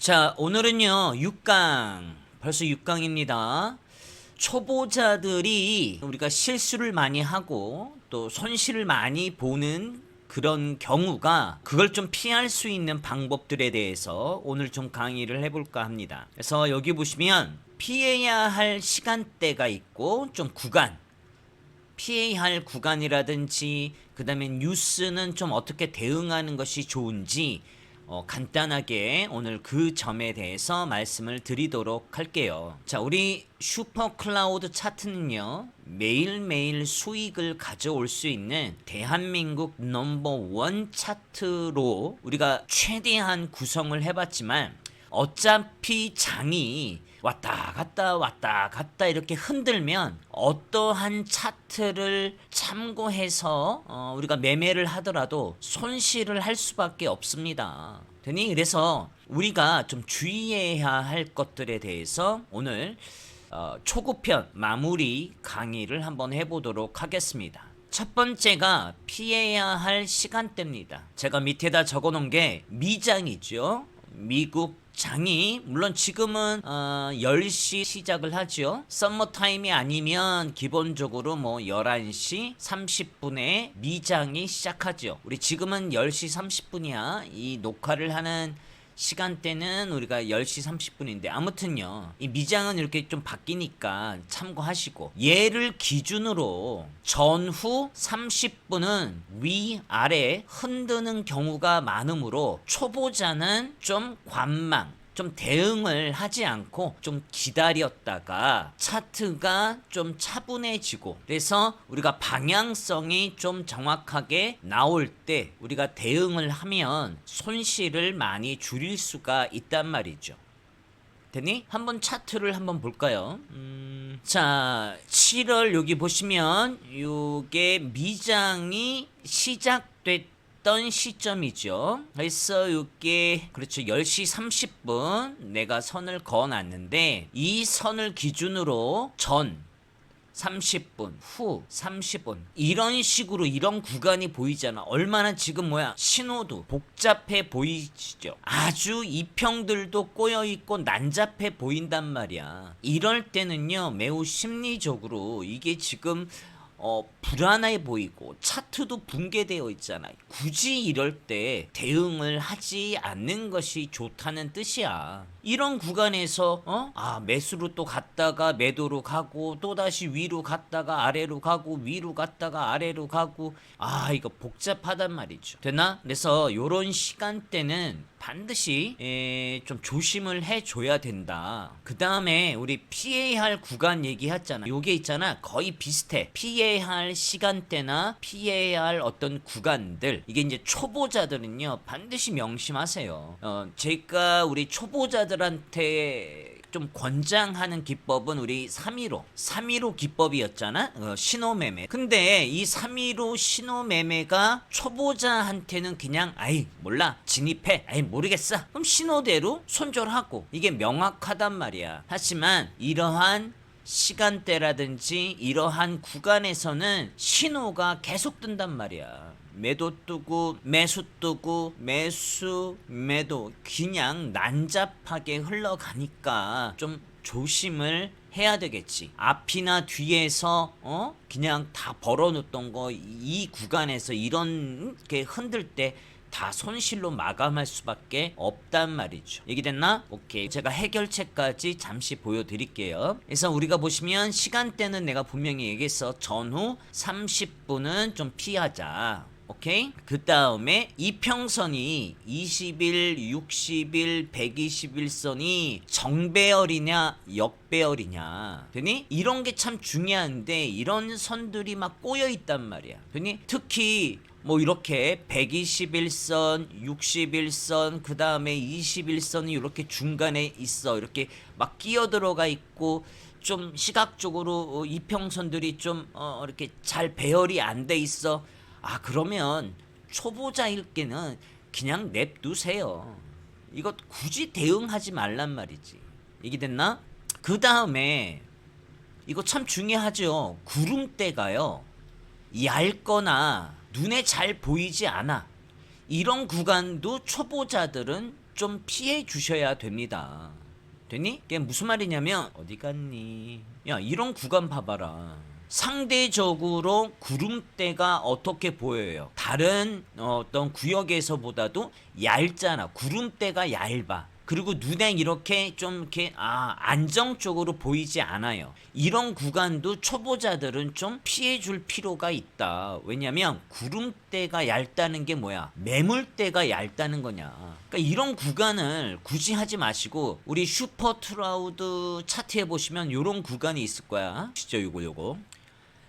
자, 오늘은요, 6강. 벌써 6강입니다. 초보자들이 우리가 실수를 많이 하고 또 손실을 많이 보는 그런 경우가 그걸 좀 피할 수 있는 방법들에 대해서 오늘 좀 강의를 해볼까 합니다. 그래서 여기 보시면 피해야 할 시간대가 있고 좀 구간, 피해야 할 구간이라든지 그 다음에 뉴스는 좀 어떻게 대응하는 것이 좋은지 간단하게 오늘 그 점에 대해서 말씀을 드리도록 할게요. 자, 우리 슈퍼 클라우드 차트는요, 매일매일 수익을 가져올 수 있는 대한민국 넘버원 차트로 우리가 최대한 구성을 해봤지만 어차피 장이 왔다 갔다 이렇게 흔들면 어떠한 차트를 참고해서 우리가 매매를 하더라도 손실을 할 수밖에 없습니다. 되니 그래서 우리가 좀 주의해야 할 것들에 대해서 오늘 초급편 마무리 강의를 한번 해보도록 하겠습니다. 첫 번째가 피해야 할 시간대입니다. 제가 밑에다 적어놓은 게 미장이죠. 미국 장이 물론 지금은 10시 시작을 하죠. 썸머 타임이 아니면 기본적으로 뭐 11시 30분에 미장이 시작하죠. 우리 지금은 10시 30분이야. 이 녹화를 하는 시간대는 우리가 10시 30분인데 아무튼요, 이 미장은 이렇게 좀 바뀌니까 참고하시고, 얘를 기준으로 전후 30분은 위아래 흔드는 경우가 많으므로 초보자는 좀 관망, 좀 대응을 하지 않고 좀 기다렸다가 차트가 좀 차분해지고, 그래서 우리가 방향성이 좀 정확하게 나올 때 우리가 대응을 하면 손실을 많이 줄일 수가 있단 말이죠. 되니? 한번 차트를 한번 볼까요? 자, 7월 여기 보시면 요게 미장이 시작됐던 시점이죠. 그래서 이게 그렇죠, 10시 30분 내가 선을 그어놨는데 이 선을 기준으로 전 30분, 후 30분 이런 식으로 이런 구간이 보이잖아. 얼마나 지금 뭐야, 신호도 복잡해 보이시죠. 아주 이평들도 꼬여있고 난잡해 보인단 말이야. 이럴 때는요, 매우 심리적으로 이게 지금 불안해 보이고 차트도 붕괴되어 있잖아. 굳이 이럴 때 대응을 하지 않는 것이 좋다는 뜻이야. 이런 구간에서 매수로 또 갔다가 매도로 가고 또다시 위로 갔다가 아래로 가고 위로 갔다가 아래로 가고, 이거 복잡하단 말이죠. 되나? 그래서 요런 시간대는 반드시 좀 조심을 해줘야 된다. 그 다음에 우리 피해야 할 구간 얘기했잖아. 요게 있잖아, 거의 비슷해. 피해야 할 시간대나 피해야 할 어떤 구간들, 이게 이제 초보자들은요 반드시 명심하세요. 제가 우리 초보자들한테 좀 권장하는 기법은 우리 315 기법이었잖아. 신호매매. 근데 이 315 신호매매가 초보자한테는 그냥 몰라, 진입해, 모르겠어, 그럼 신호대로 손절하고, 이게 명확하단 말이야. 하지만 이러한 시간대라든지 이러한 구간에서는 신호가 계속 뜬단 말이야. 매도 뜨고 매수 뜨고 매수 매도 그냥 난잡하게 흘러가니까 좀 조심을 해야 되겠지. 앞이나 뒤에서 그냥 다 벌어놓던 거 이 구간에서 이렇게 흔들 때 다 손실로 마감할 수밖에 없단 말이죠. 얘기됐나? 오케이. 제가 해결책까지 잠시 보여드릴게요. 그래서 우리가 보시면 시간대는 내가 분명히 얘기했어. 전후 30분은 좀 피하자. 오케이? 그 다음에 이평선이 20일, 60일, 120일선이 정배열이냐 역배열이냐. 되니? 이런 게 참 중요한데 이런 선들이 막 꼬여 있단 말이야. 되니? 특히 뭐 이렇게 121선, 61선, 그 다음에 21선이 이렇게 중간에 있어. 이렇게 막 끼어 들어가 있고 좀 시각적으로 이평선들이 좀 이렇게 잘 배열이 안 돼 있어. 그러면 초보자일 게는 그냥 냅두세요. 이거 굳이 대응하지 말란 말이지. 얘기됐나? 그 다음에 이거 참 중요하죠. 구름대가요, 얇거나 눈에 잘 보이지 않아. 이런 구간도 초보자들은 좀 피해 주셔야 됩니다. 됐니? 이게 무슨 말이냐면 어디 갔니? 야, 이런 구간 봐봐라. 상대적으로 구름대가 어떻게 보여요? 다른 어떤 구역에서보다도 얇잖아. 구름대가 얇아. 그리고 눈에 이렇게 좀 이렇게 안정적으로 보이지 않아요. 이런 구간도 초보자들은 좀 피해줄 필요가 있다. 왜냐면 구름대가 얇다는 게 뭐야? 매물대가 얇다는 거냐. 그러니까 이런 구간을 굳이 하지 마시고 우리 슈퍼 트라우드 차트에 보시면 이런 구간이 있을 거야. 진짜 요거.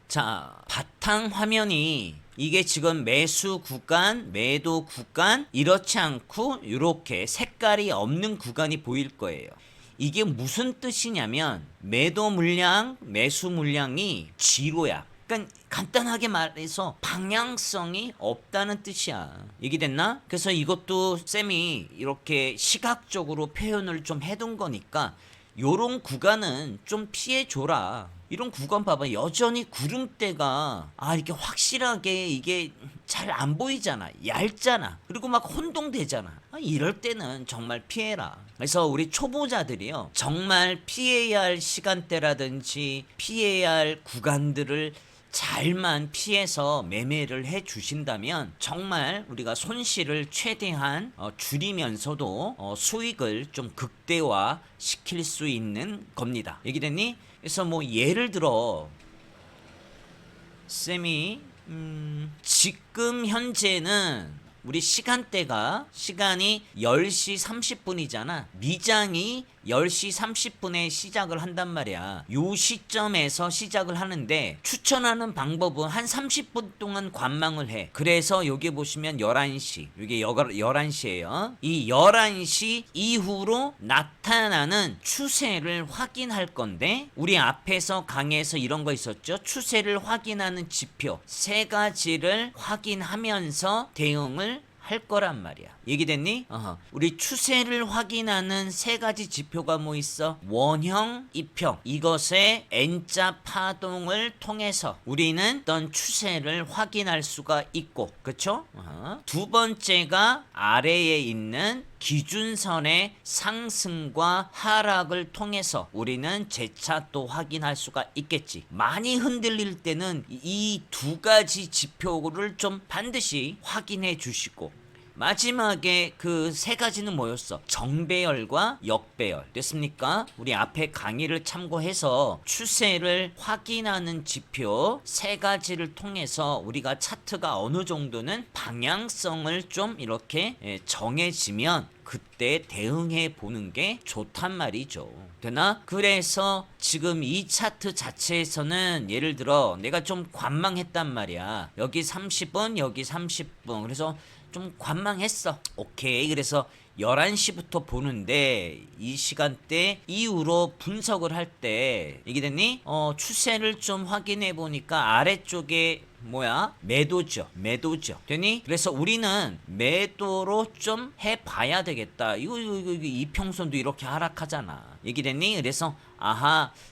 자, 바탕 화면이 이게 지금 매수 구간, 매도 구간, 이렇지 않고 이렇게 색깔이 없는 구간이 보일 거예요. 이게 무슨 뜻이냐면 매도 물량, 매수 물량이 지로야. 그러니까 간단하게 말해서 방향성이 없다는 뜻이야. 얘기됐나? 그래서 이것도 쌤이 이렇게 시각적으로 표현을 좀 해둔 거니까 요런 구간은 좀 피해줘라. 이런 구간 봐봐. 여전히 구름대가 이렇게 확실하게 이게 잘 안 보이잖아. 얇잖아. 그리고 막 혼동되잖아. 이럴 때는 정말 피해라. 그래서 우리 초보자들이요, 정말 피해야 할 시간대라든지 피해야 할 구간들을 잘만 피해서 매매를 해 주신다면 정말 우리가 손실을 최대한 줄이면서도 수익을 좀 극대화 시킬 수 있는 겁니다. 얘기됐니? 그래서 뭐 예를 들어 쌤이 지금 현재는 우리 시간이 10시 30분이잖아. 미장이 10시 30분에 시작을 한단 말이야. 요 시점에서 시작을 하는데 추천하는 방법은 한 30분 동안 관망을 해. 그래서 여기 보시면 11시. 이게 11시예요. 이 11시 이후로 나타나는 추세를 확인할 건데 우리 앞에서 강의에서 이런 거 있었죠. 추세를 확인하는 지표 세 가지를 확인하면서 대응을 할 거란 말이야. 얘기됐니? 우리 추세를 확인하는 세 가지 지표가 뭐 있어? 원형, 이평. 이것의 N자 파동을 통해서 우리는 어떤 추세를 확인할 수가 있고, 그쵸? 두 번째가 아래에 있는 기준선의 상승과 하락을 통해서 우리는 재차 또 확인할 수가 있겠지. 많이 흔들릴 때는 이 두 가지 지표를 좀 반드시 확인해 주시고, 마지막에 그 세 가지는 뭐였어? 정배열과 역배열. 됐습니까? 우리 앞에 강의를 참고해서 추세를 확인하는 지표 세 가지를 통해서 우리가 차트가 어느 정도는 방향성을 좀 이렇게 정해지면 그때 대응해 보는 게 좋단 말이죠. 되나? 그래서 지금 이 차트 자체에서는 예를 들어 내가 좀 관망했단 말이야. 여기 30분, 여기 30분. 그래서 좀 관망했어. 오케이. 그래서 11시부터 보는데 이 시간대 이후로 분석을 할 때 이게 됐니? 추세를 좀 확인해 보니까 아래쪽에 뭐야? 매도죠. 되니? 그래서 우리는 매도로 좀 해봐야 되겠다. 이거 이평선도 이렇게 하락하잖아. 얘기됐니? 그래서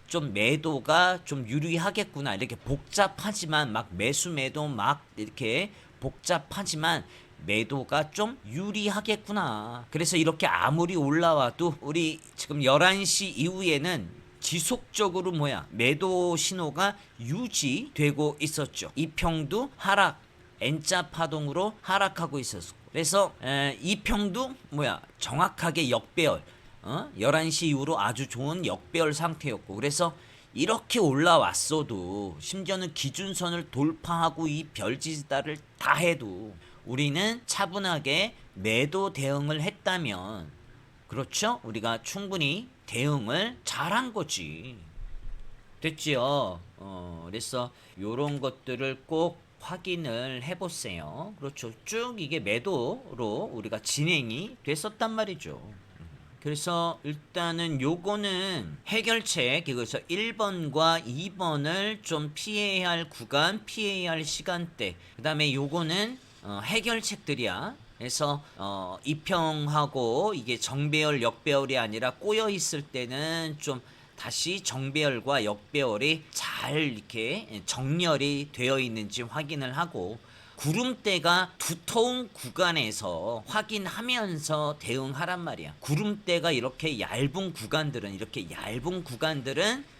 좀 매도가 좀 유리하겠구나. 이렇게 복잡하지만 막 매수 매도 막 이렇게 복잡하지만 매도가 좀 유리하겠구나. 그래서 이렇게 아무리 올라와도 우리 지금 11시 이후에는 지속적으로 매도 신호가 유지되고 있었죠. 이평도 하락, N자 파동으로 하락하고 있었고, 그래서 이평도 정확하게 역배열, 11시 이후로 아주 좋은 역배열 상태였고, 그래서 이렇게 올라왔어도 심지어는 기준선을 돌파하고 이 별지지다를 다 해도 우리는 차분하게 매도 대응을 했다면, 그렇죠? 우리가 충분히 대응을 잘한 거지. 됐지요? 그래서 요런 것들을 꼭 확인을 해보세요. 그렇죠. 쭉 이게 매도로 우리가 진행이 됐었단 말이죠. 그래서 일단은 요거는 해결책, 그래서 1번과 2번을 좀 피해야 할 구간, 피해야 할 시간대. 그 다음에 요거는 해결책들이야. 그래서 이평하고 이게 정배열, 역배열이 아니라 꼬여 있을 때는 좀 다시 정배열과 역배열이 잘 이렇게 정렬이 되어 있는지 확인을 하고, 구름대가 두터운 구간에서 확인하면서 대응하란 말이야. 구름대가 이렇게 얇은 구간들은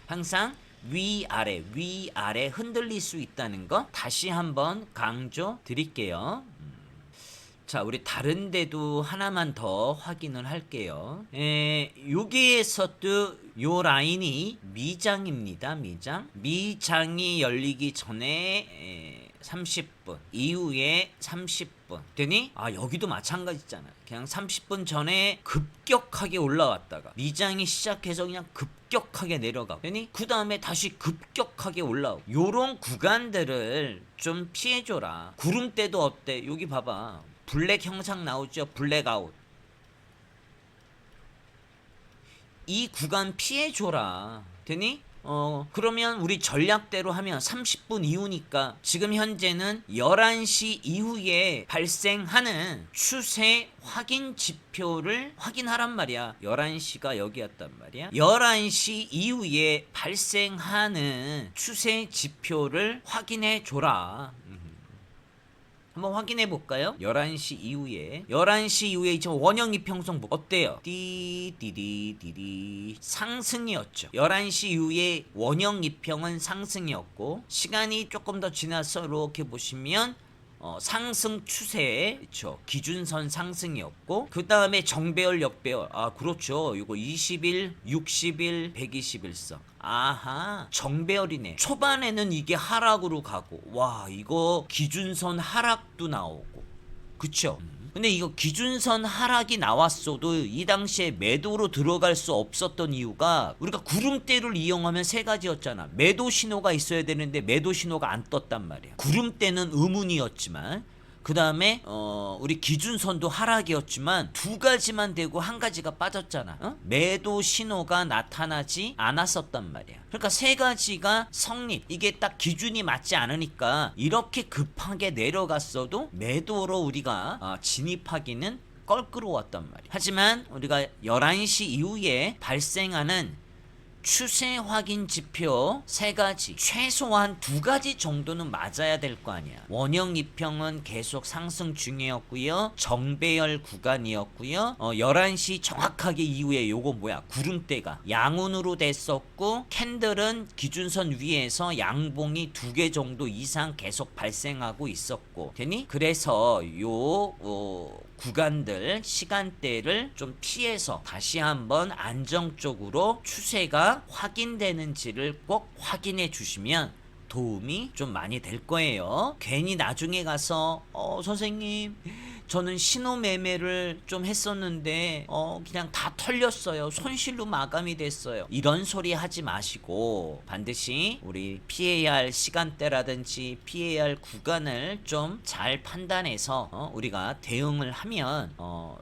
항상 위아래 흔들릴 수 있다는 거 다시 한번 강조 드릴게요. 자, 우리 다른 데도 하나만 더 확인을 할게요. 여기에서도 요 라인이 미장입니다. 미장이 열리기 전에 30분, 이후에 30분. 되니? 여기도 마찬가지잖아. 그냥 30분 전에 급격하게 올라왔다가 미장이 시작해서 그냥 급격하게 내려가고 되니? 그 다음에 다시 급격하게 올라오고 요런 구간들을 좀 피해줘라. 구름대도 어때? 여기 봐봐. 블랙 형상 나오죠? 블랙아웃. 이 구간 피해줘라. 되니? 그러면 우리 전략대로 하면 30분 이후니까 지금 현재는 11시 이후에 발생하는 추세 확인 지표를 확인하란 말이야. 11시가 여기였단 말이야. 11시 이후에 발생하는 추세 지표를 확인해 줘라. 한번 확인해 볼까요? 11시 이후에 지금 원형 이평선 어때요? 띠디디디디 상승이었죠. 11시 이후에 원형 이평은 상승이었고 시간이 조금 더 지나서 이렇게 보시면 상승 추세, 그렇죠. 기준선 상승이었고 그 다음에 정배열, 역배열. 그렇죠. 이거 20일, 60일, 120일선. 아하, 정배열이네. 초반에는 이게 하락으로 가고, 와, 이거 기준선 하락도 나오고, 그쵸? 근데 이거 기준선 하락이 나왔어도 이 당시에 매도로 들어갈 수 없었던 이유가 우리가 구름대를 이용하면 세 가지였잖아. 매도 신호가 있어야 되는데 매도 신호가 안 떴단 말이야. 구름대는 의문이었지만 그 다음에 우리 기준선도 하락이었지만 두 가지만 되고 한 가지가 빠졌잖아. 매도 신호가 나타나지 않았었단 말이야. 그러니까 세 가지가 성립. 이게 딱 기준이 맞지 않으니까 이렇게 급하게 내려갔어도 매도로 우리가 진입하기는 껄끄러웠단 말이야. 하지만 우리가 11시 이후에 발생하는 추세 확인 지표 세 가지, 최소한 두 가지 정도는 맞아야 될 거 아니야. 원형 이평은 계속 상승 중이었고요. 정배열 구간이었고요. 11시 정확하게 이후에 요거 뭐야? 구름대가 양운으로 됐었고 캔들은 기준선 위에서 양봉이 두 개 정도 이상 계속 발생하고 있었고 되니? 그래서 요 구간들 시간대를 좀 피해서 다시 한번 안정적으로 추세가 확인되는지를 꼭 확인해 주시면 도움이 좀 많이 될 거예요. 괜히 나중에 가서 선생님 저는 신호 매매를 좀 했었는데 그냥 다 털렸어요. 손실로 마감이 됐어요. 이런 소리 하지 마시고 반드시 우리 피해야 할 시간대라든지 피해야 할 구간을 좀 잘 판단해서 우리가 대응을 하면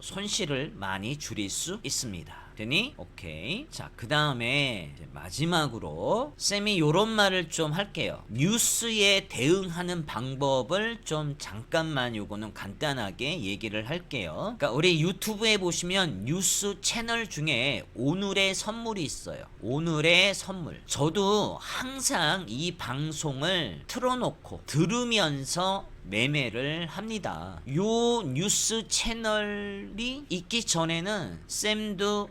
손실을 많이 줄일 수 있습니다. 되니? 오케이. 자, 그 다음에 마지막으로 쌤이 요런 말을 좀 할게요. 뉴스에 대응하는 방법을 좀 잠깐만 요거는 간단하게 얘기를 할게요. 그러니까 우리 유튜브에 보시면 뉴스 채널 중에 오늘의 선물이 있어요. 오늘의 선물. 저도 항상 이 방송을 틀어놓고 들으면서 매매를 합니다. 요 뉴스 채널이 있기 전에는 쌤도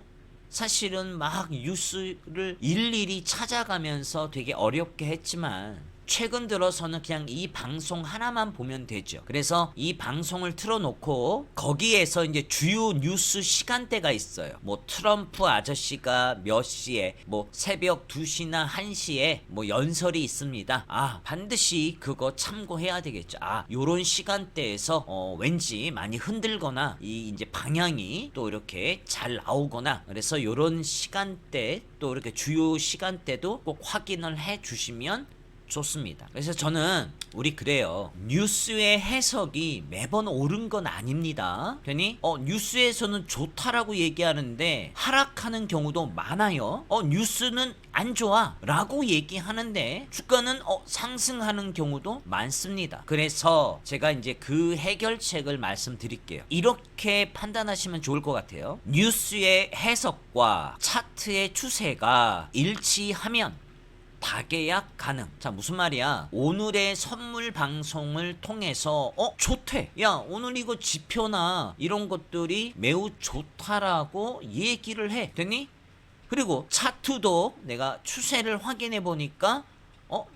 사실은 막 뉴스를 일일이 찾아가면서 되게 어렵게 했지만 최근 들어서는 그냥 이 방송 하나만 보면 되죠. 그래서 이 방송을 틀어놓고 거기에서 이제 주요 뉴스 시간대가 있어요. 뭐 트럼프 아저씨가 몇 시에 뭐 새벽 2시나 1시에 뭐 연설이 있습니다. 반드시 그거 참고해야 되겠죠. 요런 시간대에서 왠지 많이 흔들거나 이 이제 방향이 또 이렇게 잘 나오거나 그래서 요런 시간대 또 이렇게 주요 시간대도 꼭 확인을 해 주시면 좋습니다. 그래서 저는 우리 그래요. 뉴스의 해석이 매번 옳은 건 아닙니다. 괜히 뉴스에서는 좋다라고 얘기하는데 하락하는 경우도 많아요. 뉴스는 안 좋아 라고 얘기하는데 주가는 상승하는 경우도 많습니다. 그래서 제가 이제 그 해결책을 말씀드릴게요. 이렇게 판단하시면 좋을 것 같아요. 뉴스의 해석과 차트의 추세가 일치하면 다계약 가능. 자, 무슨 말이야? 오늘의 선물 방송을 통해서 좋대. 야, 오늘 이거 지표나 이런 것들이 매우 좋다라고 얘기를 해. 됐니? 그리고 차트도 내가 추세를 확인해 보니까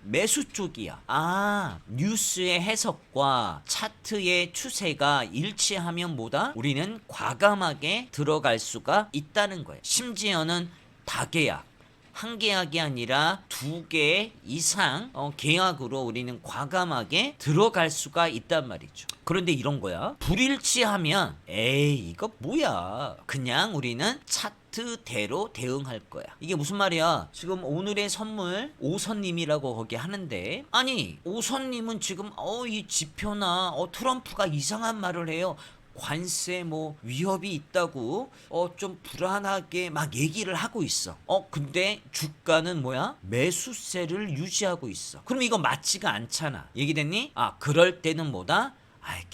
매수 쪽이야. 뉴스의 해석과 차트의 추세가 일치하면 뭐다? 우리는 과감하게 들어갈 수가 있다는 거예요. 심지어는 다계약, 한 계약이 아니라 2개 이상 계약으로 우리는 과감하게 들어갈 수가 있단 말이죠. 그런데 이런 거야. 불일치하면 에이 이거 뭐야. 그냥 우리는 차트대로 대응할 거야. 이게 무슨 말이야. 지금 오늘의 선물 오선님이라고 거기 하는데, 아니 오선님은 지금 이 지표나 트럼프가 이상한 말을 해요. 관세 뭐 위협이 있다고 좀 불안하게 막 얘기를 하고 있어. 근데 주가는 뭐야? 매수세를 유지하고 있어. 그럼 이거 맞지가 않잖아. 얘기됐니? 그럴 때는 뭐다?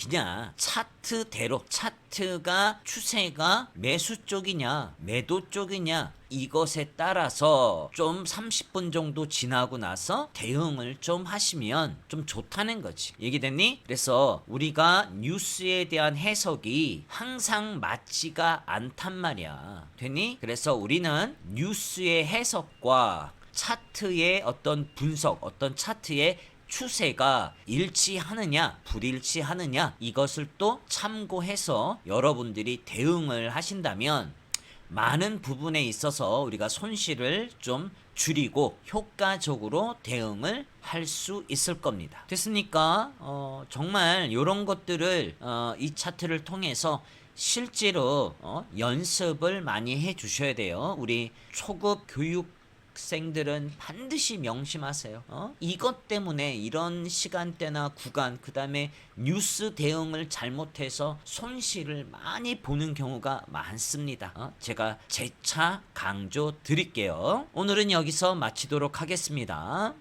그냥 차트대로, 차트가 추세가 매수 쪽이냐 매도 쪽이냐 이것에 따라서 좀 30분 정도 지나고 나서 대응을 좀 하시면 좀 좋다는 거지. 얘기됐니? 그래서 우리가 뉴스에 대한 해석이 항상 맞지가 않단 말이야. 됐니? 그래서 우리는 뉴스의 해석과 차트의 어떤 분석, 어떤 차트의 추세가 일치하느냐 불일치하느냐 이것을 또 참고해서 여러분들이 대응을 하신다면 많은 부분에 있어서 우리가 손실을 좀 줄이고 효과적으로 대응을 할 수 있을 겁니다. 됐습니까? 정말 이런 것들을 이 차트를 통해서 실제로 연습을 많이 해 주셔야 돼요. 우리 초급 교육생들은 반드시 명심하세요. 이것 때문에 이런 시간대나 구간, 그 다음에 뉴스 대응을 잘못해서 손실을 많이 보는 경우가 많습니다. 제가 재차 강조 드릴게요. 오늘은 여기서 마치도록 하겠습니다.